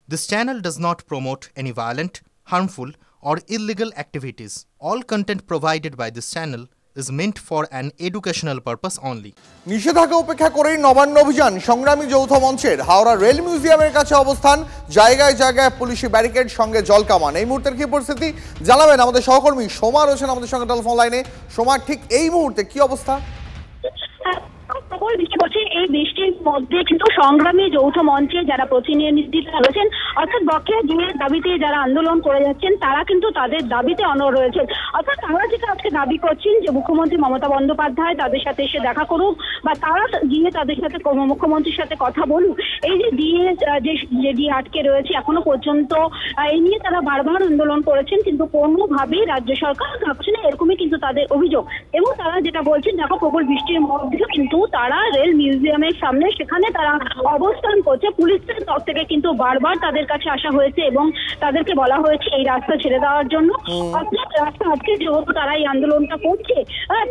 This channel does not promote any violent, harmful, or illegal activities. All content provided by this channel is meant for an educational purpose only. নিষেধাজ্ঞা উপেক্ষা করেই নবান্ন অভিযান সংগ্রামী যৌথ মঞ্চের Howrah rail মিউজিয়ামের কাছে অবস্থান, জায়গায় জায়গায় পুলিশি ব্যারিকেড, সঙ্গে জল কামান। এই মুহূর্তের কি পরিস্থিতি জানাবেন আমাদের সহকর্মী সোমা রয়েছেন আমাদের সঙ্গে টেলিফোন লাইনে। সোমা, ঠিক এই মুহূর্তে কি অবস্থা? এই বৃষ্টির মধ্যে কিন্তু সংগ্রামী যৌথ মঞ্চে যারা প্রতিনিধিরা রয়েছেন, অর্থাৎ বকেয়া ডিএর দাবিতে যারা আন্দোলন করে যাচ্ছেন, তারা কিন্তু তাদের দাবিতে অনড় রয়েছেন। অর্থাৎ তারা যেটা আজকে দাবি করছেন যে মুখ্যমন্ত্রী মমতা বন্দ্যোপাধ্যায় তাদের সাথে এসে দেখা করুক, বা তারা গিয়ে তাদের সাথে মুখ্যমন্ত্রীর সাথে কথা বলুক। এই যে ডিএ আটকে রয়েছে এখনো পর্যন্ত, এই নিয়ে তারা বারবার আন্দোলন করেছেন, কিন্তু কোনোভাবেই রাজ্য সরকার থাকছে না, এরকমই কিন্তু তাদের অভিযোগ। এবং তারা যেটা বলছেন, দেখো প্রবল বৃষ্টির মধ্যে কিন্তু তারা রেল মিউজিয়ামের সামনে সেখানে তারা অবস্থান করছে। পুলিশের তরফ থেকে কিন্তু বারবার তাদের কাছে আসা হয়েছে এবং তাদেরকে বলা হয়েছে এই রাস্তা ছেড়ে দেওয়ার জন্য। অর্থাৎ রাস্তা আজকে যেহেতু তারা এই আন্দোলনটা করছে,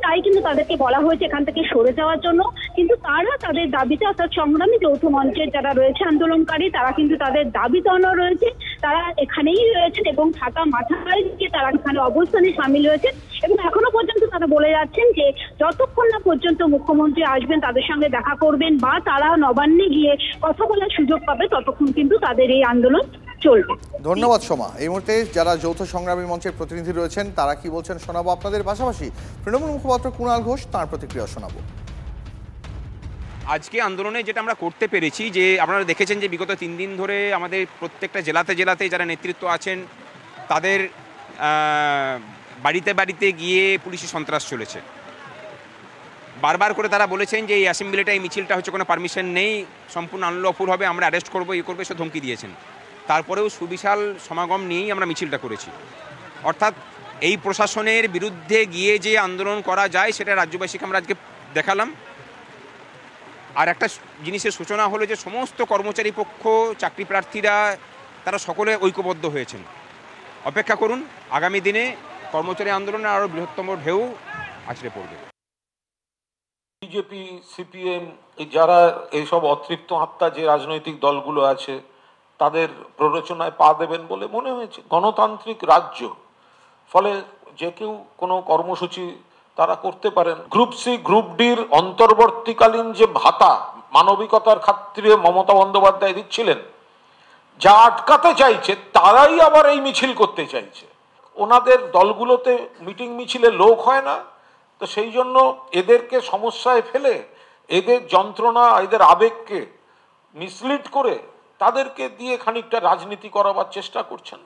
তাই কিন্তু তাদেরকে বলা হয়েছে এখান থেকে সরে যাওয়ার জন্য। কিন্তু তারা তাদের দাবিতে, অর্থাৎ সংগ্রামী যৌথ মঞ্চের যারা রয়েছে আন্দোলনকারী, তারা কিন্তু তাদের দাবিতে অনড় রয়েছে। তারা এখানেই রয়েছেন এবং ছাতা মাথায় দিয়ে তারা এখানে অবস্থানে সামিল হয়েছেন। এবং এখনো পর্যন্ত তারা বলে যাচ্ছেন যে যতক্ষণ না পর্যন্ত মুখ্যমন্ত্রী আসবেন, তাদের সঙ্গে দেখা করবেন বা তারা নবান্নে গিয়ে কথা বলার সুযোগ পাবে, ততক্ষণ কিন্তু তাদের এই আন্দোলন চলবে। ধন্যবাদ সোমা। এই মুহূর্তে যারা যৌথ সংগ্রামী মঞ্চের প্রতিনিধি রয়েছেন তারা কি বলছেন শোনাবো আপনাদের, পাশাপাশি তৃণমূল মুখপাত্র কুণাল ঘোষ তাঁর প্রতিক্রিয়া শোনাবো। আজকে আন্দোলনে যেটা আমরা করতে পেরেছি, যে আপনারা দেখেছেন যে বিগত 3 দিন ধরে আমাদের প্রত্যেকটা জেলাতে যারা নেতৃত্ব আছেন তাদের বাড়িতে বাড়িতে গিয়ে পুলিশি সন্ত্রাস চলেছে। বারবার করে তারা বলেছেন যে এই অ্যাসেম্বলিটা, এই মিছিলটা হচ্ছে কোনো পারমিশন নেই, সম্পূর্ণ আনলফুল হবে, আমরা অ্যারেস্ট করবো, করবো, সে ধমকি দিয়েছেন। তারপরেও সুবিশাল সমাগম নিয়েই আমরা মিছিলটা করেছি। অর্থাৎ এই প্রশাসনের বিরুদ্ধে গিয়ে যে আন্দোলন করা যায় সেটা রাজ্যবাসীকে আমরা আজকে দেখালাম। আর একটা জিনিসের সূচনা হলো যে সমস্ত কর্মচারী পক্ষ, চাকরি প্রার্থীরা, তারা সকলে ঐক্যবদ্ধ হয়েছেন। অপেক্ষা করুন, আগামী দিনে কর্মচারী আন্দোলনের আরও বৃহত্তম ঢেউ আছড়ে পড়বে। বিজেপি, সিপিএম, যারা এইসব অতৃপ্ত আত্মা যে রাজনৈতিক দলগুলো আছে তাদের প্ররোচনায় পা দেবেন বলে মনে হয়েছে। গণতান্ত্রিক রাজ্য, ফলে যে কেউ কোনো কর্মসূচি তারা করতে পারেন। গ্রুপ সি, গ্রুপ ডির অন্তর্বর্তীকালীন যে ভাতা মানবিকতার খাতিরে মমতা বন্দ্যোপাধ্যায় দিচ্ছিলেন, যা আটকাতে চাইছে তারাই আবার এই মিছিল করতে চাইছে। ওনাদের দলগুলোতে মিটিং মিছিলে লোক হয় না, তো সেই জন্য এদেরকে সমস্যায় ফেলে, এদের যন্ত্রণা, এদের আবেগকে মিসলিড করে তাদেরকে দিয়ে খানিকটা রাজনীতি করাবার চেষ্টা করছেন।